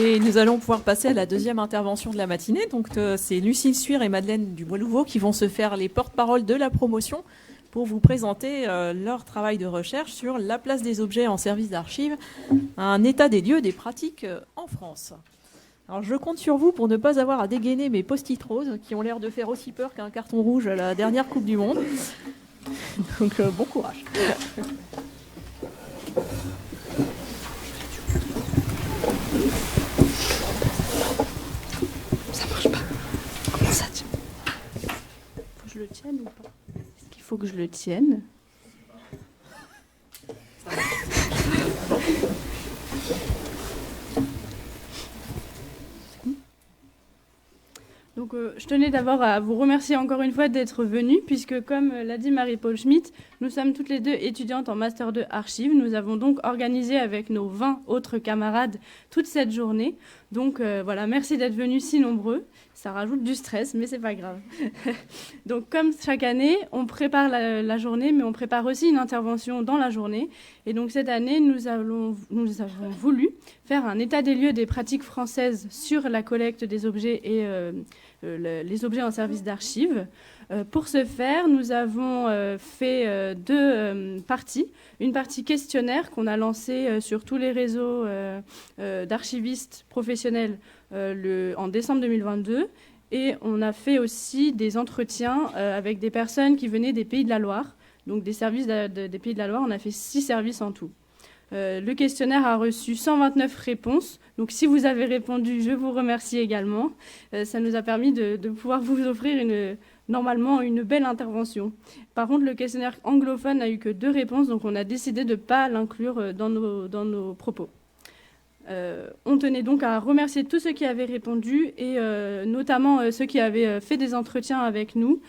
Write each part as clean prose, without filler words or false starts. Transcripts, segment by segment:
Et nous allons pouvoir passer à la deuxième intervention de la matinée. Donc, c'est Lucille Suire et Madeleine Dubois-Louveau qui vont se faire les porte-parole de la promotion pour vous présenter leur travail de recherche sur la place des objets en service d'archives, un état des lieux des pratiques en France. Alors, je compte sur vous pour ne pas avoir à dégainer mes post-it roses qui ont l'air de faire aussi peur qu'un carton rouge à la dernière Coupe du Monde. Donc, bon courage. Ça marche pas. Comment ça tient ? Faut que je le tienne ou pas ? Est-ce qu'il faut que je le tienne ? Donc, je tenais d'abord à vous remercier encore une fois d'être venus, puisque comme l'a dit Marie-Paul Schmitt, nous sommes toutes les deux étudiantes en Master 2 Archives. Nous avons donc organisé avec nos 20 autres camarades toute cette journée. Donc voilà, merci d'être venus si nombreux. Ça rajoute du stress, mais c'est pas grave. Donc comme chaque année, on prépare la journée, mais on prépare aussi une intervention dans la journée. Et donc cette année, nous avons voulu faire un état des lieux des pratiques françaises sur la collecte des objets et les objets en service d'archives. Pour ce faire, nous avons fait deux parties. Une partie questionnaire qu'on a lancée sur tous les réseaux d'archivistes professionnels en décembre 2022. Et on a fait aussi des entretiens avec des personnes qui venaient des Pays de la Loire. Donc des services des Pays de la Loire, on a fait 6 services en tout. Le questionnaire a reçu 129 réponses. Donc si vous avez répondu, je vous remercie également. Ça nous a permis de pouvoir vous offrir normalement une belle intervention. Par contre, le questionnaire anglophone n'a eu que 2 réponses, donc on a décidé de ne pas l'inclure dans nos propos. On tenait donc à remercier tous ceux qui avaient répondu et notamment ceux qui avaient fait des entretiens avec nous.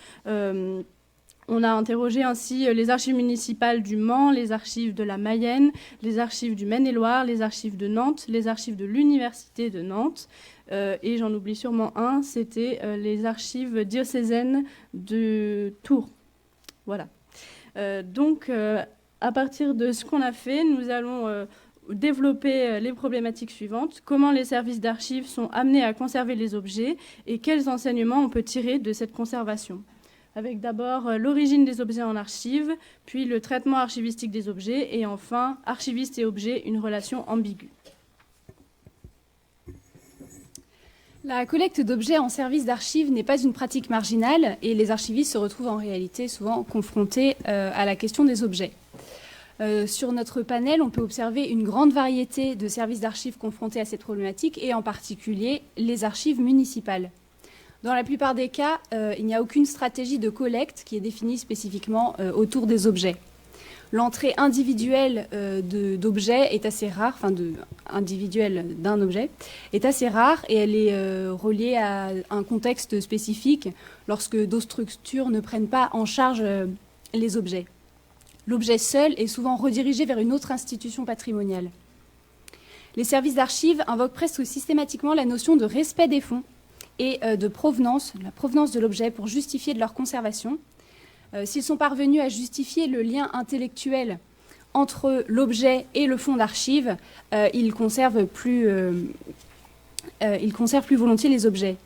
On a interrogé ainsi les archives municipales du Mans, les archives de la Mayenne, les archives du Maine-et-Loire, les archives de Nantes, les archives de l'Université de Nantes. Et j'en oublie sûrement un, c'était les archives diocésaines de Tours. Voilà. Donc, à partir de ce qu'on a fait, nous allons développer les problématiques suivantes. Comment les services d'archives sont amenés à conserver les objets et quels enseignements on peut tirer de cette conservation. Avec d'abord l'origine des objets en archives, puis le traitement archivistique des objets, et enfin, archiviste et objet, une relation ambiguë. La collecte d'objets en service d'archives n'est pas une pratique marginale et les archivistes se retrouvent en réalité souvent confrontés à la question des objets. Sur notre panel, on peut observer une grande variété de services d'archives confrontés à cette problématique et en particulier les archives municipales. Dans la plupart des cas, il n'y a aucune stratégie de collecte qui est définie spécifiquement autour des objets. L'entrée individuelle d'objets est assez rare, individuelle d'un objet, est assez rare et elle est reliée à un contexte spécifique lorsque d'autres structures ne prennent pas en charge les objets. L'objet seul est souvent redirigé vers une autre institution patrimoniale. Les services d'archives invoquent presque systématiquement la notion de respect des fonds et de provenance, la provenance de l'objet pour justifier de leur conservation. S'ils sont parvenus à justifier le lien intellectuel entre l'objet et le fonds d'archives, ils conservent plus volontiers les objets.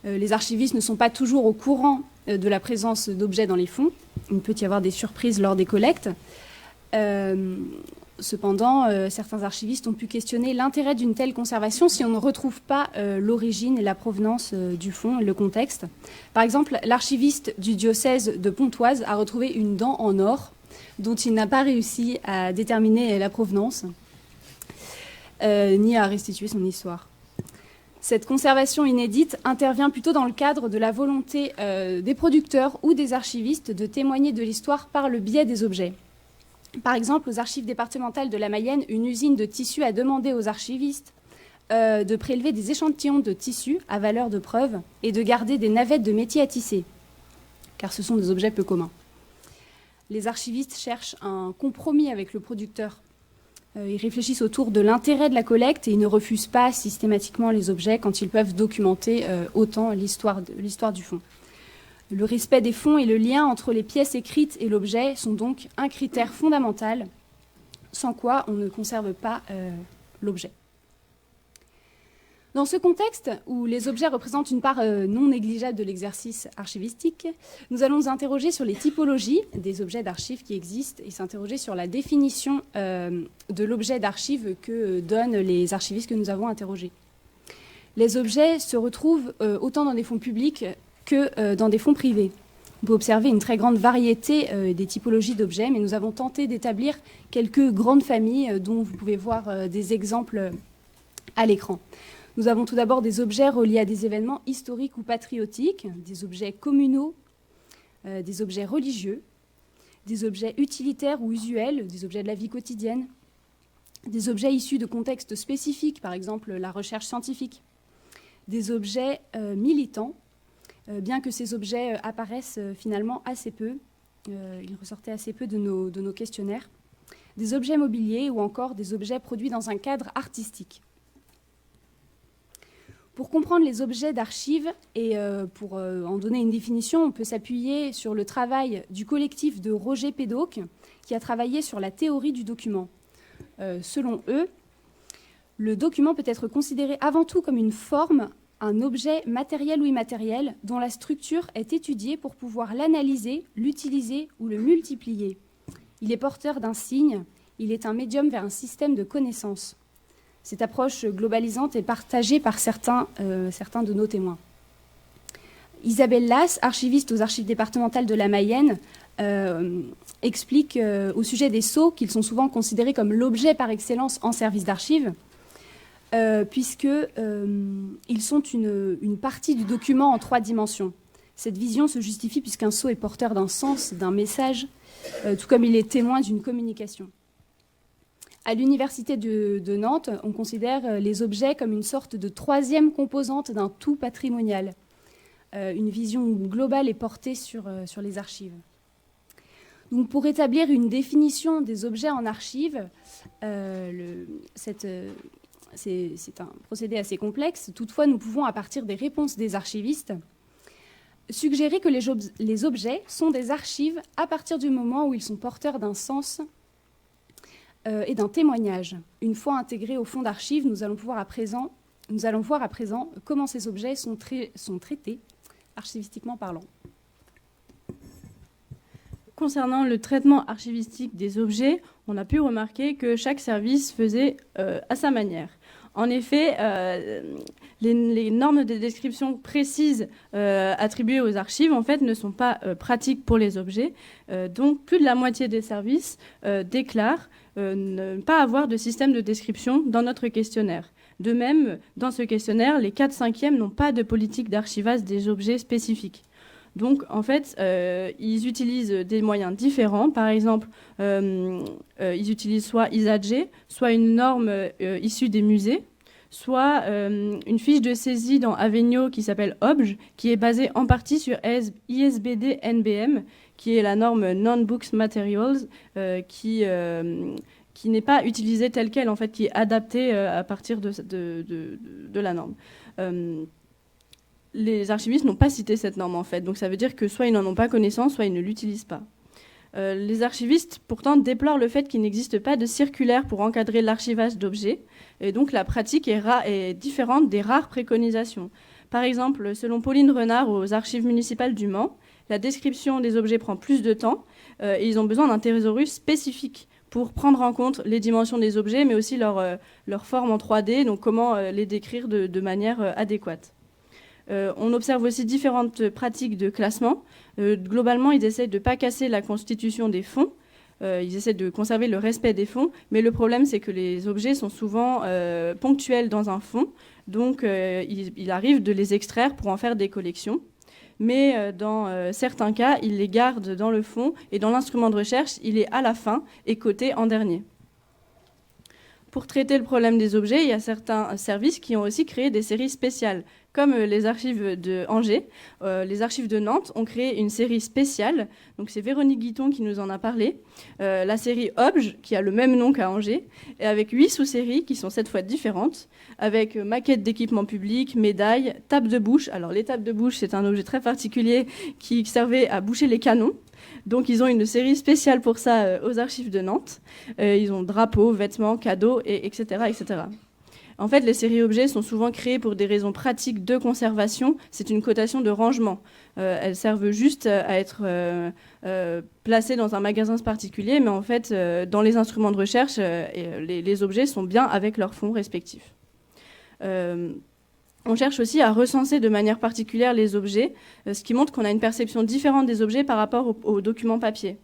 Les archivistes ne sont pas toujours au courant de la présence d'objets dans les fonds. Il peut y avoir des surprises lors des collectes. Cependant, certains archivistes ont pu questionner l'intérêt d'une telle conservation si on ne retrouve pas l'origine et la provenance du fonds et le contexte. Par exemple, l'archiviste du diocèse de Pontoise a retrouvé une dent en or dont il n'a pas réussi à déterminer la provenance ni à restituer son histoire. Cette conservation inédite intervient plutôt dans le cadre de la volonté des producteurs ou des archivistes de témoigner de l'histoire par le biais des objets. Par exemple, aux archives départementales de la Mayenne, une usine de tissus a demandé aux archivistes de prélever des échantillons de tissus à valeur de preuve et de garder des navettes de métier à tisser, car ce sont des objets peu communs. Les archivistes cherchent un compromis avec le producteur. Ils réfléchissent autour de l'intérêt de la collecte et ils ne refusent pas systématiquement les objets quand ils peuvent documenter autant l'histoire du fonds. Le respect des fonds et le lien entre les pièces écrites et l'objet sont donc un critère fondamental, sans quoi on ne conserve pas l'objet. Dans ce contexte, où les objets représentent une part non négligeable de l'exercice archivistique, nous allons nous interroger sur les typologies des objets d'archives qui existent et s'interroger sur la définition de l'objet d'archive que donnent les archivistes que nous avons interrogés. Les objets se retrouvent autant dans des fonds publics que dans des fonds privés. On peut observer une très grande variété des typologies d'objets, mais nous avons tenté d'établir quelques grandes familles dont vous pouvez voir des exemples à l'écran. Nous avons tout d'abord des objets reliés à des événements historiques ou patriotiques, des objets communaux, des objets religieux, des objets utilitaires ou usuels, des objets de la vie quotidienne, des objets issus de contextes spécifiques, par exemple la recherche scientifique, des objets militants, bien que ces objets apparaissent finalement assez peu, ils ressortaient assez peu de nos questionnaires, des objets mobiliers ou encore des objets produits dans un cadre artistique. Pour comprendre les objets d'archives et pour en donner une définition, on peut s'appuyer sur le travail du collectif de Roger Pédoc, qui a travaillé sur la théorie du document. Selon eux, le document peut être considéré avant tout comme une forme, un objet matériel ou immatériel dont la structure est étudiée pour pouvoir l'analyser, l'utiliser ou le multiplier. Il est porteur d'un signe, il est un médium vers un système de connaissances. Cette approche globalisante est partagée par certains de nos témoins. Isabelle Lasse, archiviste aux archives départementales de la Mayenne, explique au sujet des sceaux qu'ils sont souvent considérés comme l'objet par excellence en service d'archives, puisqu'ils sont une partie du document en 3 dimensions. Cette vision se justifie puisqu'un sceau est porteur d'un sens, d'un message, tout comme il est témoin d'une communication. À l'université de Nantes, on considère les objets comme une sorte de 3e composante d'un tout patrimonial. Une vision globale est portée sur les archives. Donc, pour établir une définition des objets en archives, c'est un procédé assez complexe. Toutefois, nous pouvons, à partir des réponses des archivistes, suggérer que les objets sont des archives à partir du moment où ils sont porteurs d'un sens et d'un témoignage. Une fois intégrés au fonds d'archives, nous allons voir à présent comment ces objets sont traités, archivistiquement parlant. Concernant le traitement archivistique des objets, on a pu remarquer que chaque service faisait à sa manière. En effet, les normes de description précises attribuées aux archives en fait, ne sont pas pratiques pour les objets. Donc, plus de la moitié des services déclarent ne pas avoir de système de description dans notre questionnaire. De même, dans ce questionnaire, les 4/5e n'ont pas de politique d'archivage des objets spécifiques. Donc, en fait, ils utilisent des moyens différents. Par exemple, ils utilisent soit ISAG, soit une norme issue des musées, soit une fiche de saisie dans Avenio qui s'appelle OBJ, qui est basée en partie sur ISBD NBM, qui est la norme Non-Books Materials, qui n'est pas utilisée telle qu'elle, en fait, qui est adaptée à partir de la norme. Les archivistes n'ont pas cité cette norme, en fait. Donc ça veut dire que soit ils n'en ont pas connaissance, soit ils ne l'utilisent pas. Les archivistes, pourtant, déplorent le fait qu'il n'existe pas de circulaire pour encadrer l'archivage d'objets. Et donc la pratique est différente des rares préconisations. Par exemple, selon Pauline Renard aux archives municipales du Mans, la description des objets prend plus de temps et ils ont besoin d'un thésaurus spécifique pour prendre en compte les dimensions des objets, mais aussi leur forme en 3D, donc comment les décrire de manière adéquate. On observe aussi différentes pratiques de classement. Globalement, ils essaient de ne pas casser la constitution des fonds. Ils essaient de conserver le respect des fonds. Mais le problème, c'est que les objets sont souvent ponctuels dans un fonds. Donc, il arrive de les extraire pour en faire des collections. Mais dans certains cas, ils les gardent dans le fond. Et dans l'instrument de recherche, il est à la fin et coté en dernier. Pour traiter le problème des objets, il y a certains services qui ont aussi créé des séries spéciales, comme les archives de Angers. Les archives de Nantes ont créé une série spéciale. Donc c'est Véronique Guiton qui nous en a parlé. La série OBJ, qui a le même nom qu'à Angers, et avec 8 sous-séries qui sont cette fois différentes, avec maquettes d'équipement public, médailles, tapes de bouche. Alors les tapes de bouche, c'est un objet très particulier qui servait à boucher les canons. Donc ils ont une série spéciale pour ça aux archives de Nantes. Ils ont drapeaux, vêtements, cadeaux, etc., etc. En fait, les séries objets sont souvent créées pour des raisons pratiques de conservation. C'est une cotation de rangement. Elles servent juste à être placées dans un magasin particulier, mais en fait, dans les instruments de recherche, les objets sont bien avec leurs fonds respectifs. On cherche aussi à recenser de manière particulière les objets, ce qui montre qu'on a une perception différente des objets par rapport aux documents papier.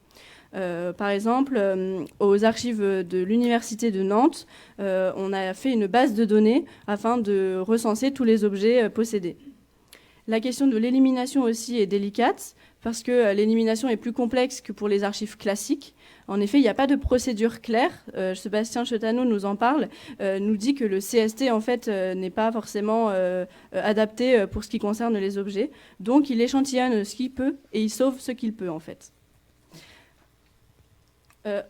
Par exemple, aux archives de l'Université de Nantes, on a fait une base de données afin de recenser tous les objets possédés. La question de l'élimination aussi est délicate parce que l'élimination est plus complexe que pour les archives classiques. En effet, il n'y a pas de procédure claire. Sébastien Chetano nous en parle, nous dit que le CST en fait n'est pas forcément adapté pour ce qui concerne les objets. Donc il échantillonne ce qu'il peut et il sauve ce qu'il peut en fait.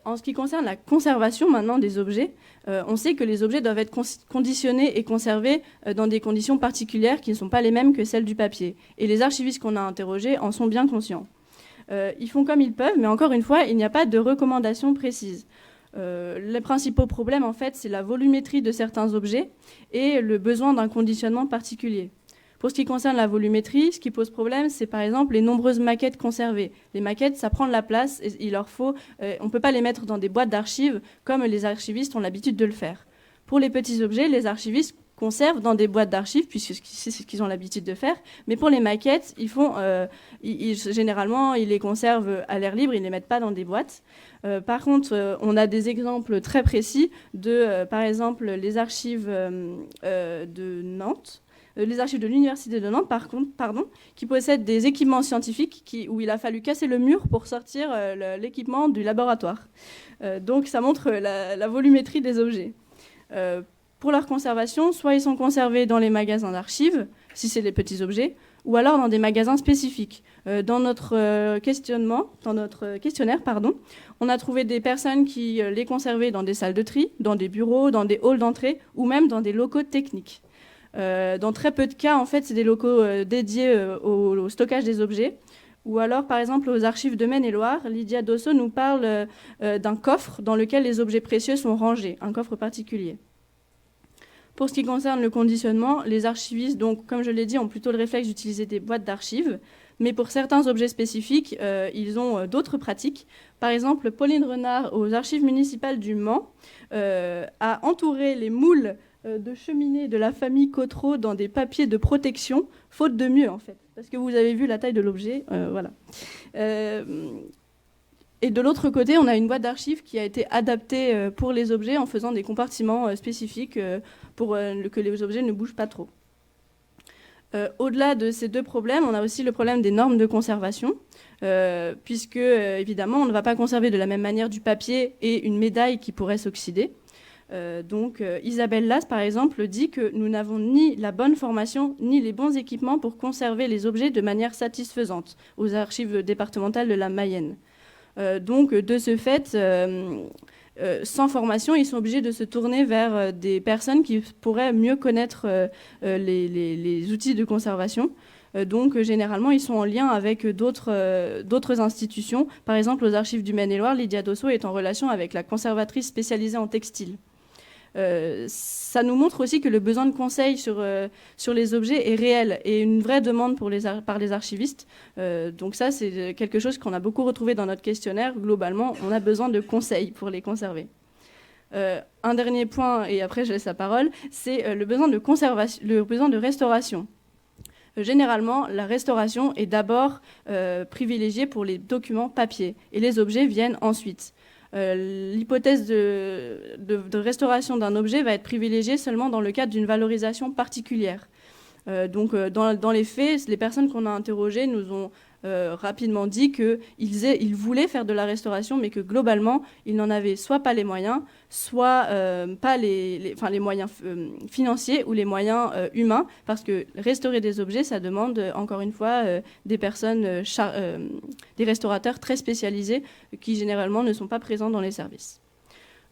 En ce qui concerne la conservation maintenant des objets, on sait que les objets doivent être conditionnés et conservés dans des conditions particulières qui ne sont pas les mêmes que celles du papier. Et les archivistes qu'on a interrogés en sont bien conscients. Ils font comme ils peuvent, mais encore une fois, il n'y a pas de recommandations précises. Les principaux problèmes, en fait, c'est la volumétrie de certains objets et le besoin d'un conditionnement particulier. Pour ce qui concerne la volumétrie, ce qui pose problème, c'est par exemple les nombreuses maquettes conservées. Les maquettes, ça prend de la place et il leur faut, on ne peut pas les mettre dans des boîtes d'archives comme les archivistes ont l'habitude de le faire. Pour les petits objets, les archivistes conservent dans des boîtes d'archives, puisque c'est ce qu'ils ont l'habitude de faire. Mais pour les maquettes, généralement, ils les conservent à l'air libre, ils ne les mettent pas dans des boîtes. Par contre, on a des exemples très précis de, par exemple, les archives de Nantes. Les archives de l'Université de Nantes, qui possèdent des équipements scientifiques où il a fallu casser le mur pour sortir l'équipement du laboratoire. Donc ça montre la volumétrie des objets. Pour leur conservation, soit ils sont conservés dans les magasins d'archives, si c'est les petits objets, ou alors dans des magasins spécifiques. Dans notre questionnaire, on a trouvé des personnes qui les conservaient dans des salles de tri, dans des bureaux, dans des halls d'entrée, ou même dans des locaux techniques. Dans très peu de cas, en fait, c'est des locaux dédiés au stockage des objets. Ou alors, par exemple, aux archives de Maine-et-Loire, Lydia Dosso nous parle d'un coffre dans lequel les objets précieux sont rangés, un coffre particulier. Pour ce qui concerne le conditionnement, les archivistes, donc, comme je l'ai dit, ont plutôt le réflexe d'utiliser des boîtes d'archives. Mais pour certains objets spécifiques, ils ont d'autres pratiques. Par exemple, Pauline Renard, aux archives municipales du Mans, a entouré les moules de cheminée de la famille Cotreau dans des papiers de protection, faute de mieux en fait, parce que vous avez vu la taille de l'objet, voilà. Et de l'autre côté, on a une boîte d'archives qui a été adaptée pour les objets en faisant des compartiments spécifiques pour que les objets ne bougent pas trop. Au-delà de ces deux problèmes, on a aussi le problème des normes de conservation, puisque évidemment, on ne va pas conserver de la même manière du papier et une médaille qui pourrait s'oxyder. Donc Isabelle Las, par exemple, dit que nous n'avons ni la bonne formation ni les bons équipements pour conserver les objets de manière satisfaisante aux archives départementales de la Mayenne. Donc de ce fait, sans formation, ils sont obligés de se tourner vers des personnes qui pourraient mieux connaître les outils de conservation. Donc généralement, ils sont en lien avec d'autres institutions. Par exemple, aux archives du Maine-et-Loire, Lydia Dosso est en relation avec la conservatrice spécialisée en textile. Ça nous montre aussi que le besoin de conseils sur les objets est réel et une vraie demande par les archivistes. Donc ça, c'est quelque chose qu'on a beaucoup retrouvé dans notre questionnaire. Globalement, on a besoin de conseils pour les conserver. Un dernier point, et après je laisse la parole, c'est le besoin de restauration. Généralement, la restauration est d'abord privilégiée pour les documents papier et les objets viennent ensuite. L'hypothèse de restauration d'un objet va être privilégiée seulement dans le cadre d'une valorisation particulière. Donc, dans les faits, les personnes qu'on a interrogées nous ont rapidement dit qu'ils voulaient faire de la restauration, mais que globalement, ils n'en avaient soit pas les moyens, soit pas les moyens financiers ou les moyens humains, parce que restaurer des objets, ça demande, encore une fois, des personnes, des restaurateurs très spécialisés qui, généralement, ne sont pas présents dans les services.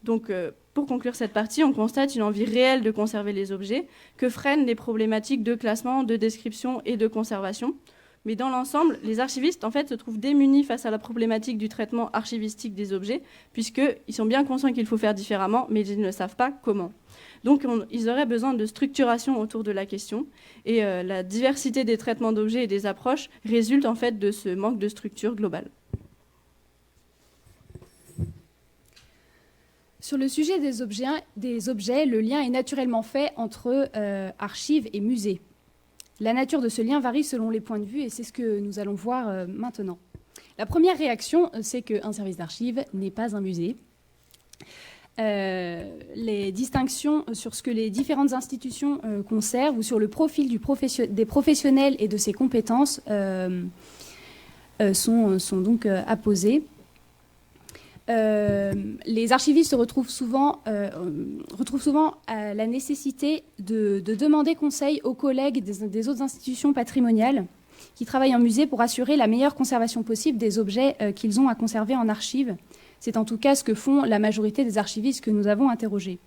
Donc, pour conclure cette partie, on constate une envie réelle de conserver les objets que freinent les problématiques de classement, de description et de conservation. Mais dans l'ensemble, les archivistes en fait, se trouvent démunis face à la problématique du traitement archivistique des objets, puisqu'ils sont bien conscients qu'il faut faire différemment, mais ils ne savent pas comment. Donc ils auraient besoin de structuration autour de la question, et la diversité des traitements d'objets et des approches résulte en fait de ce manque de structure globale. Sur le sujet des objets, le lien est naturellement fait entre archives et musées. La nature de ce lien varie selon les points de vue et c'est ce que nous allons voir maintenant. La première réaction, c'est qu'un service d'archives n'est pas un musée. Les distinctions sur ce que les différentes institutions conservent ou sur le profil des professionnels et de ses compétences sont donc apposées. Les archivistes retrouvent souvent la nécessité de demander conseil aux collègues des autres institutions patrimoniales qui travaillent en musée pour assurer la meilleure conservation possible des objets qu'ils ont à conserver en archives. C'est en tout cas ce que font la majorité des archivistes que nous avons interrogés.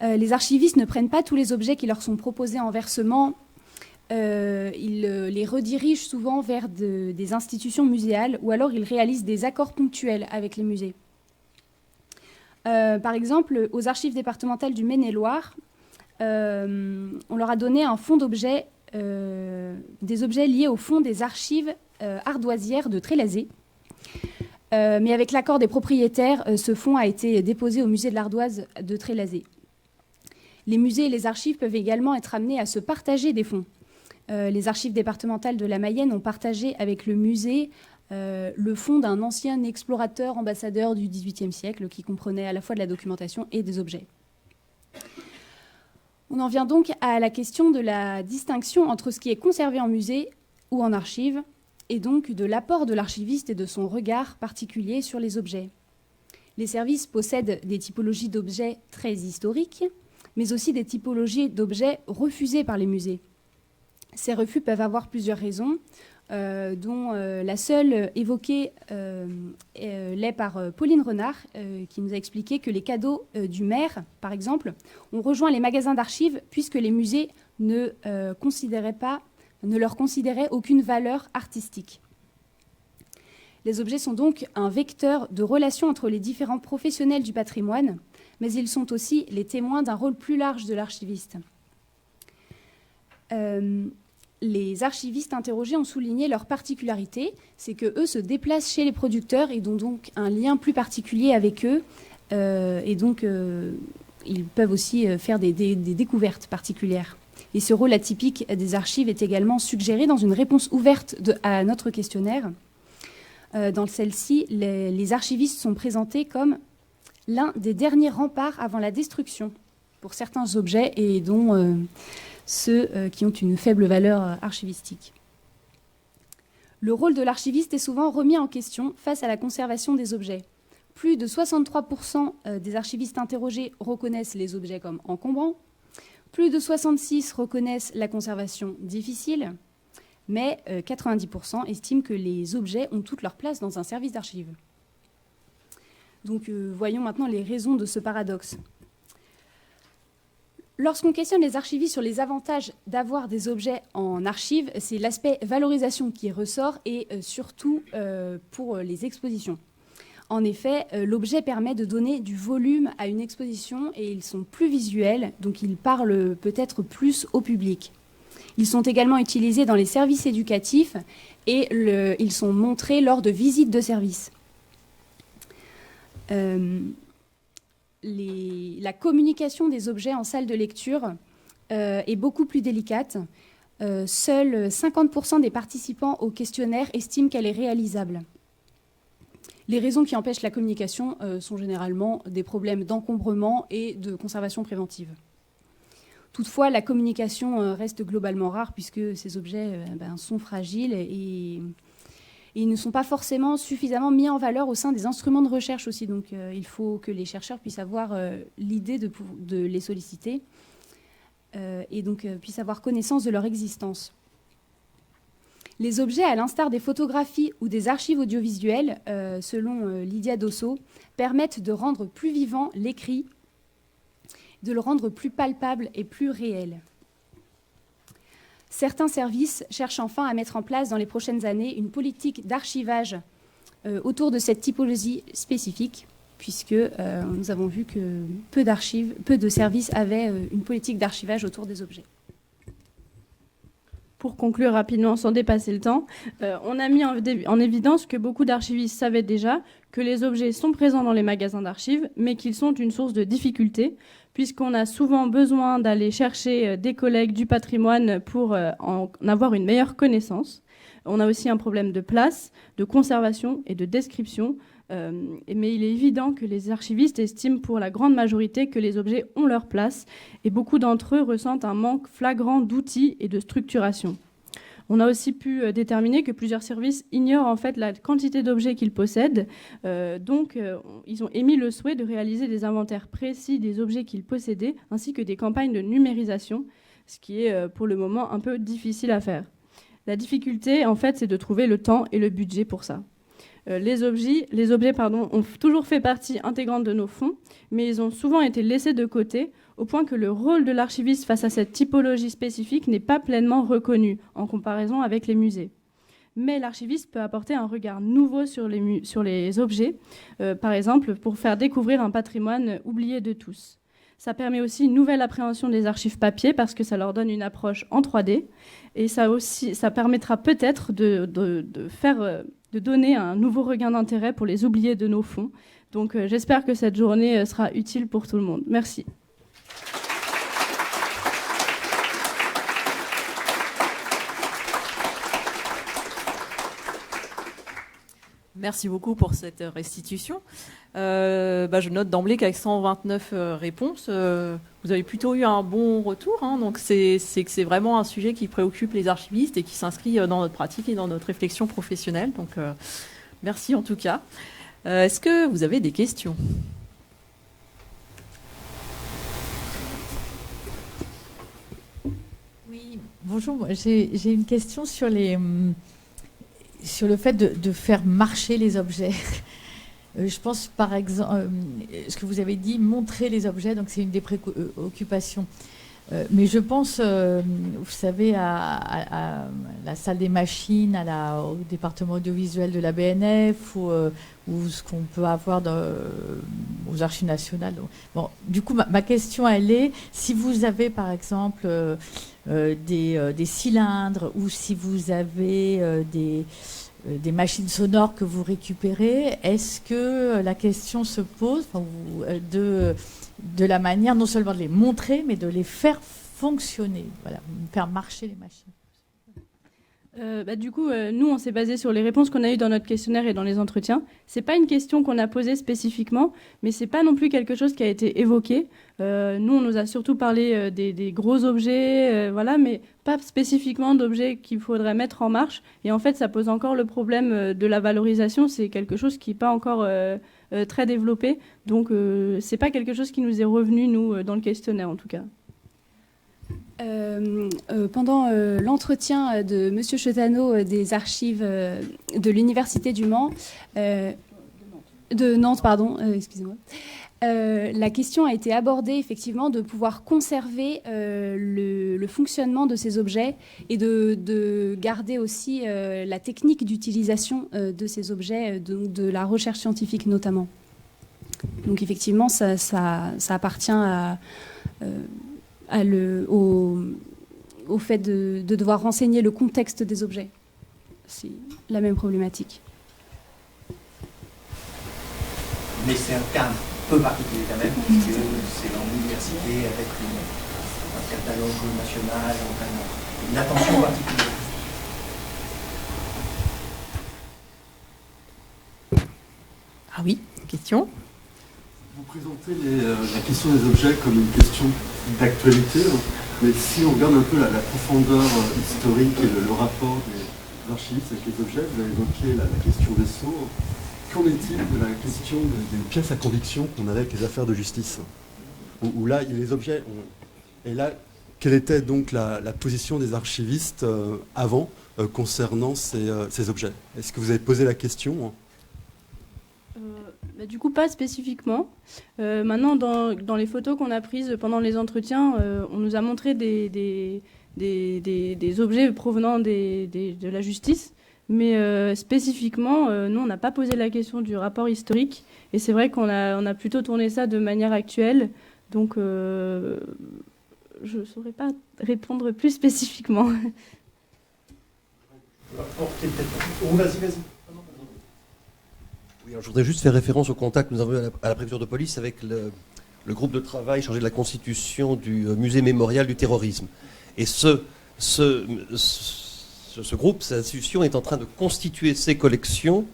Les archivistes ne prennent pas tous les objets qui leur sont proposés en versement. Ils les redirigent souvent vers des institutions muséales ou alors ils réalisent des accords ponctuels avec les musées. Par exemple, aux archives départementales du Maine-et-Loire, on leur a donné un fonds d'objets, des objets liés au fonds des archives ardoisières de Trélazé. Mais avec l'accord des propriétaires, ce fonds a été déposé au musée de l'Ardoise de Trélazé. Les musées et les archives peuvent également être amenés à se partager des fonds. Les archives départementales de la Mayenne ont partagé avec le musée le fonds d'un ancien explorateur ambassadeur du XVIIIe siècle qui comprenait à la fois de la documentation et des objets. On en vient donc à la question de la distinction entre ce qui est conservé en musée ou en archive et donc de l'apport de l'archiviste et de son regard particulier sur les objets. Les services possèdent des typologies d'objets très historiques, mais aussi des typologies d'objets refusés par les musées. Ces refus peuvent avoir plusieurs raisons, dont la seule évoquée l'est par Pauline Renard, qui nous a expliqué que les cadeaux du maire, par exemple, ont rejoint les magasins d'archives puisque les musées ne leur considéraient aucune valeur artistique. Les objets sont donc un vecteur de relation entre les différents professionnels du patrimoine, mais ils sont aussi les témoins d'un rôle plus large de l'archiviste. Les archivistes interrogés ont souligné leur particularité, c'est qu'eux se déplacent chez les producteurs et ont donc un lien plus particulier avec eux, et donc ils peuvent aussi faire des découvertes particulières. Et ce rôle atypique des archives est également suggéré dans une réponse ouverte à notre questionnaire. Dans celle-ci, les archivistes sont présentés comme l'un des derniers remparts avant la destruction pour certains objets et dont ceux qui ont une faible valeur archivistique. Le rôle de l'archiviste est souvent remis en question face à la conservation des objets. Plus de 63% des archivistes interrogés reconnaissent les objets comme encombrants, plus de 66% reconnaissent la conservation difficile, mais 90% estiment que les objets ont toute leur place dans un service d'archives. Donc voyons maintenant les raisons de ce paradoxe. Lorsqu'on questionne les archivistes sur les avantages d'avoir des objets en archives, c'est l'aspect valorisation qui ressort et surtout pour les expositions. En effet, l'objet permet de donner du volume à une exposition et ils sont plus visuels, donc ils parlent peut-être plus au public. Ils sont également utilisés dans les services éducatifs et ils sont montrés lors de visites de service. La communication des objets en salle de lecture est beaucoup plus délicate. Seuls 50% des participants au questionnaire estiment qu'elle est réalisable. Les raisons qui empêchent la communication sont généralement des problèmes d'encombrement et de conservation préventive. Toutefois, la communication reste globalement rare puisque ces objets sont fragiles et ils ne sont pas forcément suffisamment mis en valeur au sein des instruments de recherche aussi. Donc il faut que les chercheurs puissent avoir l'idée de les solliciter et donc puissent avoir connaissance de leur existence. Les objets, à l'instar des photographies ou des archives audiovisuelles, selon Lydia Dosso, permettent de rendre plus vivant l'écrit, de le rendre plus palpable et plus réel. Certains services cherchent enfin à mettre en place dans les prochaines années une politique d'archivage autour de cette typologie spécifique, puisque nous avons vu que peu de services avaient une politique d'archivage autour des objets. Pour conclure rapidement, sans dépasser le temps, on a mis en évidence que beaucoup d'archivistes savaient déjà que les objets sont présents dans les magasins d'archives, mais qu'ils sont une source de difficulté, puisqu'on a souvent besoin d'aller chercher des collègues du patrimoine pour en avoir une meilleure connaissance. On a aussi un problème de place, de conservation et de description, mais il est évident que les archivistes estiment pour la grande majorité que les objets ont leur place, et beaucoup d'entre eux ressentent un manque flagrant d'outils et de structuration. On a aussi pu déterminer que plusieurs services ignorent en fait la quantité d'objets qu'ils possèdent. Donc, ils ont émis le souhait de réaliser des inventaires précis des objets qu'ils possédaient, ainsi que des campagnes de numérisation, ce qui est pour le moment un peu difficile à faire. La difficulté, en fait, c'est de trouver le temps et le budget pour ça. Les objets ont toujours fait partie intégrante de nos fonds, mais ils ont souvent été laissés de côté, au point que le rôle de l'archiviste face à cette typologie spécifique n'est pas pleinement reconnu en comparaison avec les musées. Mais l'archiviste peut apporter un regard nouveau sur les objets, par exemple pour faire découvrir un patrimoine oublié de tous. Ça permet aussi une nouvelle appréhension des archives papier parce que ça leur donne une approche en 3D, et ça permettra peut-être de donner un nouveau regain d'intérêt pour les oubliés de nos fonds. Donc j'espère que cette journée sera utile pour tout le monde. Merci. Merci beaucoup pour cette restitution. Je note d'emblée qu'avec 129 réponses, vous avez plutôt eu un bon retour. Donc c'est que c'est vraiment un sujet qui préoccupe les archivistes et qui s'inscrit dans notre pratique et dans notre réflexion professionnelle. Donc merci en tout cas. Est-ce que vous avez des questions ? Oui, bonjour. J'ai une question sur le fait de faire marcher les objets. Je pense par exemple, ce que vous avez dit, montrer les objets, donc c'est une des préoccupations. Mais je pense, vous savez, à la salle des machines, au département audiovisuel de la BNF, ou ce qu'on peut avoir aux archives nationales. Bon, du coup, ma question, elle est, si vous avez par exemple des cylindres, ou si vous avez des machines sonores que vous récupérez, est-ce que la question se pose de la manière non seulement de les montrer, mais de les faire fonctionner, voilà, faire marcher les machines? Du coup, nous, on s'est basé sur les réponses qu'on a eues dans notre questionnaire et dans les entretiens. C'est pas une question qu'on a posée spécifiquement, mais c'est pas non plus quelque chose qui a été évoqué. Nous, on nous a surtout parlé des gros objets, voilà, mais pas spécifiquement d'objets qu'il faudrait mettre en marche. Et en fait, ça pose encore le problème de la valorisation. C'est quelque chose qui n'est pas encore très développé. Donc, c'est pas quelque chose qui nous est revenu, nous, dans le questionnaire, en tout cas. Pendant l'entretien de M. Chetano des archives de l'Université du Mans, de Nantes, pardon, excusez-moi, la question a été abordée effectivement de pouvoir conserver le fonctionnement de ces objets et de garder aussi la technique d'utilisation de ces objets, de la recherche scientifique notamment. Donc effectivement, ça appartient au fait de devoir renseigner le contexte des objets. C'est la même problématique. Mais c'est un cas un peu particulier quand même, puisque c'est dans l'université avec un catalogue national, une attention particulière. Ah oui, question. Vous présentez la question des objets comme une question d'actualité, mais si on regarde un peu la profondeur historique et le rapport des archivistes avec les objets, vous avez évoqué la question des sceaux. Qu'en est-il de la question des pièces à conviction qu'on avait avec les affaires de justice, où là, les objets... Et là, quelle était donc la position des archivistes avant concernant ces objets? Est-ce que vous avez posé la question? Du coup, pas spécifiquement. Maintenant, dans les photos qu'on a prises pendant les entretiens, on nous a montré des des objets provenant de la justice. Mais spécifiquement, nous, on n'a pas posé la question du rapport historique. Et c'est vrai qu'on a plutôt tourné ça de manière actuelle. Donc, je ne saurais pas répondre plus spécifiquement. Vas-y. Oui, alors je voudrais juste faire référence au contact que nous avons eu à la préfecture de police avec le groupe de travail chargé de la constitution du musée mémorial du terrorisme. Et ce groupe, cette institution est en train de constituer ses collections,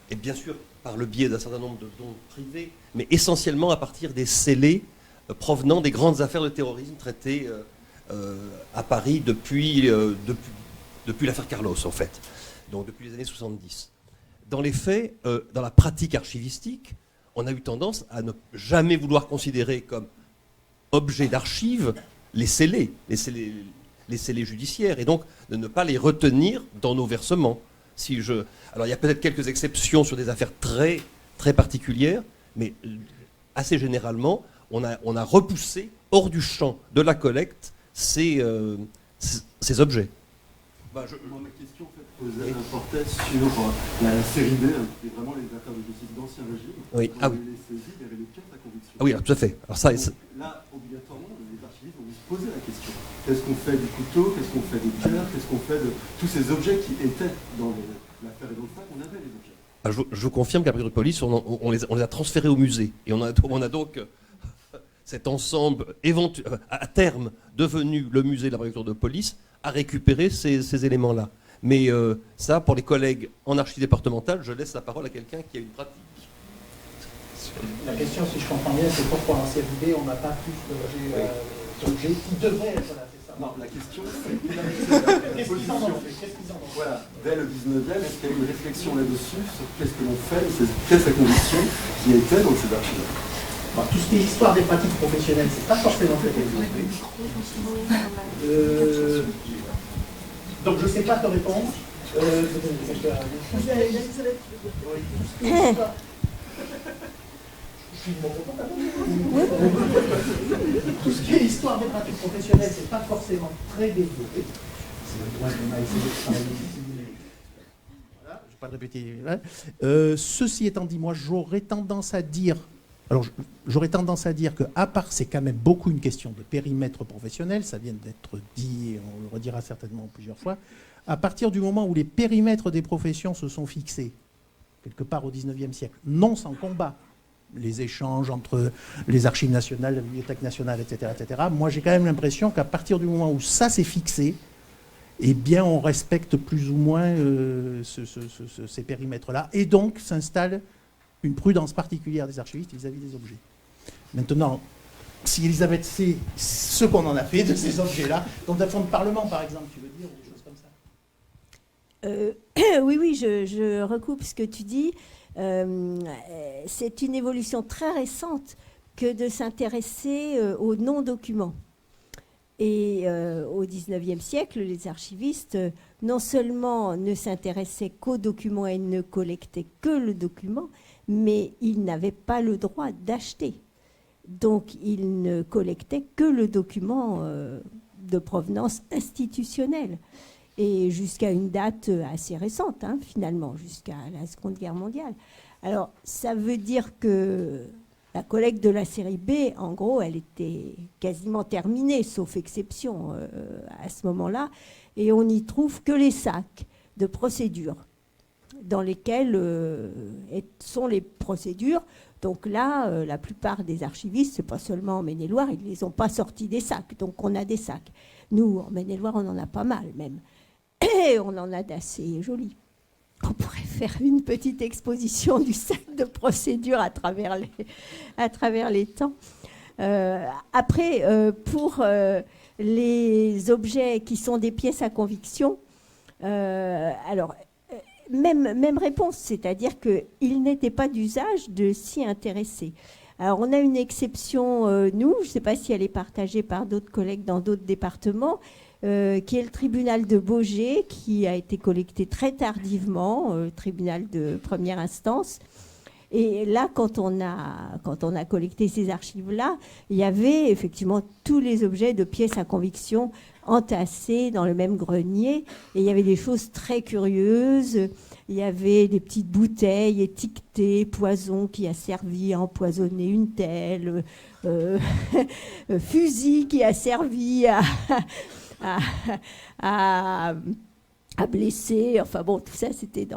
et bien sûr par le biais d'un certain nombre de dons privés, mais essentiellement à partir des scellés provenant des grandes affaires de terrorisme traitées à Paris depuis l'affaire Carlos, en fait, donc depuis les années 70. Dans les faits, dans la pratique archivistique, on a eu tendance à ne jamais vouloir considérer comme objet d'archive les scellés judiciaires, et donc de ne pas les retenir dans nos versements. Alors il y a peut-être quelques exceptions sur des affaires très, très particulières, mais assez généralement, on a repoussé hors du champ de la collecte ces objets. Ma question portait sur la série B, qui est vraiment les affaires de justice d'Ancien Régime. Oui. Ah oui. Les saisies, il y avait les pièces à conviction. Ah oui, tout à fait. Alors ça, donc, là, obligatoirement, les archivistes vont se poser la question. Qu'est-ce qu'on fait du couteau? Qu'est-ce qu'on fait des pierres? Qu'est-ce qu'on fait de tous ces objets qui étaient dans l'affaire et dans le sac? On avait les objets. Alors, je vous confirme qu'à la préfecture de police, on les a transférés au musée. Et on a donc cet ensemble, à terme devenu le musée de la préfecture de police, à récupérer ces éléments-là. Mais ça, pour les collègues en archives départementales, je laisse la parole à quelqu'un qui a une pratique. La question, si je comprends bien, c'est pourquoi en série B, on n'a pas plus d'objets qui devraient être là, c'est ça? Non, la question, c'est qu'est-ce qu'ils en ont fait? Voilà, dès le 19e, est-ce qu'il y a eu une réflexion là-dessus sur qu'est-ce que l'on fait de ces pièces à conviction qui étaient dans ces archives? Tout ce qui est histoire des pratiques professionnelles, c'est pas forcément très développé. Donc je ne sais pas te répondre. Tout ce qui est histoire des pratiques professionnelles, c'est pas forcément très développé. C'est le point qu'on a essayé de travailler ici. Voilà, je ne vais pas le répéter. Ceci étant dit, moi j'aurais tendance à dire qu'à part, c'est quand même beaucoup une question de périmètre professionnel, ça vient d'être dit, et on le redira certainement plusieurs fois, à partir du moment où les périmètres des professions se sont fixés, quelque part au XIXe siècle, non sans combat, les échanges entre les archives nationales, la bibliothèque nationale, etc., moi j'ai quand même l'impression qu'à partir du moment où ça s'est fixé, eh bien on respecte plus ou moins ces périmètres-là, et donc s'installe une prudence particulière des archivistes vis-à-vis des objets. Maintenant, si Elisabeth sait ce qu'on en a fait de ces objets-là, dans un fonds de parlement, par exemple, tu veux dire, ou des choses comme ça? Oui, je recoupe ce que tu dis. C'est une évolution très récente que de s'intéresser aux non-documents. Et au XIXe siècle, les archivistes non seulement ne s'intéressaient qu'aux documents et ne collectaient que le document, mais ils n'avaient pas le droit d'acheter. Donc, ils ne collectaient que le document de provenance institutionnelle. Et jusqu'à une date assez récente, finalement, jusqu'à la Seconde Guerre mondiale. Alors, ça veut dire que la collecte de la série B, en gros, elle était quasiment terminée, sauf exception à ce moment-là. Et on n'y trouve que les sacs de procédure, dans lesquels sont les procédures. Donc là, la plupart des archivistes, c'est pas seulement en Maine-et-Loire, ils ne les ont pas sortis des sacs. Donc on a des sacs. Nous, en Maine-et-Loire, on en a pas mal même. Et on en a d'assez jolis. On pourrait faire une petite exposition du sac de procédure à travers les temps. Après, pour les objets qui sont des pièces à conviction, alors, même réponse, c'est-à-dire qu'il n'était pas d'usage de s'y intéresser. Alors, on a une exception, nous, je ne sais pas si elle est partagée par d'autres collègues dans d'autres départements, qui est le tribunal de Baugé, qui a été collecté très tardivement, tribunal de première instance. Et là, quand on a collecté ces archives-là, il y avait effectivement tous les objets de pièces à conviction entassés dans le même grenier. Et il y avait des choses très curieuses. Il y avait des petites bouteilles étiquetées, poison qui a servi à empoisonner une telle, fusil qui a servi à blesser. Enfin bon, tout ça, c'était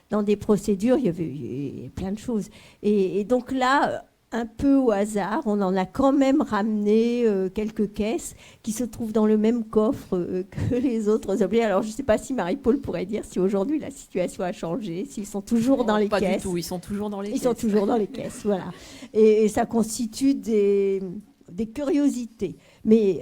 dans des procédures, il y avait plein de choses. Et donc là, un peu au hasard, on en a quand même ramené quelques caisses qui se trouvent dans le même coffre que les autres objets. Alors, je ne sais pas si Marie-Paul pourrait dire si aujourd'hui la situation a changé, s'ils sont toujours dans les caisses. Pas du tout, ils sont toujours dans les caisses. Ils sont toujours dans les caisses, voilà. Et ça constitue des curiosités. Mais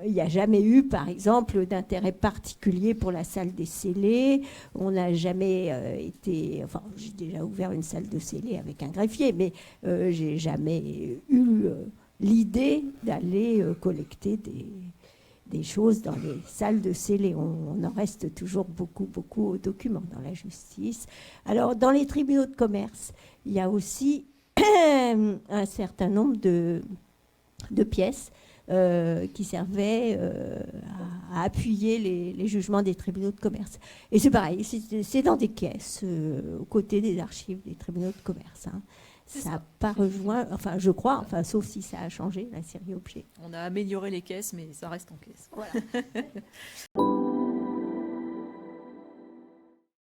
il n'y a jamais eu, par exemple, d'intérêt particulier pour la salle des scellés. On n'a jamais été... Enfin, j'ai déjà ouvert une salle de scellés avec un greffier, mais j'ai jamais eu l'idée d'aller collecter des choses dans les salles de scellés. On en reste toujours beaucoup aux documents dans la justice. Alors, dans les tribunaux de commerce, il y a aussi un certain nombre de pièces qui servaient à appuyer les jugements des tribunaux de commerce. Et c'est pareil, c'est dans des caisses, aux côtés des archives des tribunaux de commerce. Hein. Ça n'a pas rejoint, enfin je crois, sauf si ça a changé, la série objet. On a amélioré les caisses, mais ça reste en caisse. Voilà.